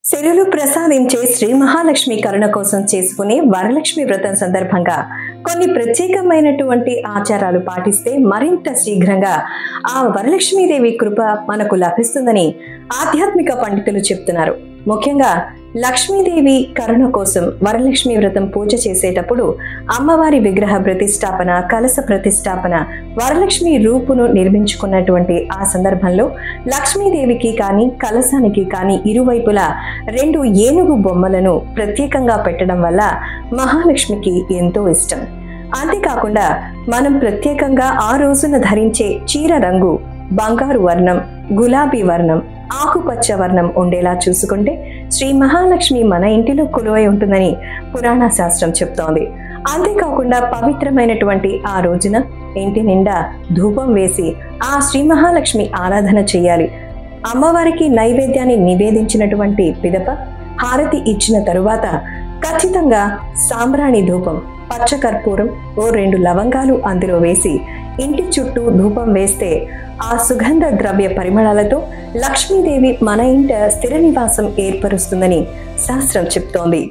సిరులు ప్రసాదించే శ్రీ మహాలక్ష్మి కరుణ కోసం చేసుకునే వరలక్ష్మి వ్రతం సందర్భంగా కొన్ని ప్రత్యేకమైనటువంటి ఆచారాలు పాటిస్తే మరింత శీఘ్రంగా ఆ వరలక్ష్మీదేవి కృప మనకు లభిస్తుందని ఆధ్యాత్మిక పండితులు చెప్తున్నారు. ముఖ్యంగా లక్ష్మీదేవి కరుణ కోసం వరలక్ష్మి వ్రతం పూజ చేసేటప్పుడు అమ్మవారి విగ్రహ ప్రతిష్టాపన, కలశ ప్రతిష్టాపన, వరలక్ష్మి రూపును నిర్మించుకున్నటువంటి ఆ సందర్భంలో లక్ష్మీదేవికి కానీ కలశానికి కానీ ఇరువైపులా 2 ఏనుగు బొమ్మలను ప్రత్యేకంగా పెట్టడం వల్ల మహాలక్ష్మికి ఎంతో ఇష్టం. అంతేకాకుండా మనం ప్రత్యేకంగా ఆ రోజున ధరించే చీర రంగు బంగారు వర్ణం, గులాబీ వర్ణం, ఆకుపచ్చ వర్ణం ఉండేలా చూసుకుంటే శ్రీ మహాలక్ష్మి మన ఇంటిలో కొలువై ఉంటుందని పురాణ శాస్త్రం చెప్తోంది. అంతేకాకుండా పవిత్రమైనటువంటి ఆ రోజున ఇంటి నిండా ధూపం వేసి ఆ శ్రీ మహాలక్ష్మి ఆరాధన చేయాలి. అమ్మవారికి నైవేద్యాన్ని నివేదించినటువంటి పిదప హారతి ఇచ్చిన తరువాత ఖచ్చితంగా సాంబ్రాణి ధూపం, పచ్చకర్పూరం, 2 లవంగాలు అందులో వేసి ఇంటి చుట్టూ ధూపం వేస్తే ఆ సుగంధ ద్రవ్య పరిమళాలతో లక్ష్మీదేవి మన ఇంట స్థిర నివాసం ఏర్పరుస్తుందని శాస్త్రం చెప్తోంది.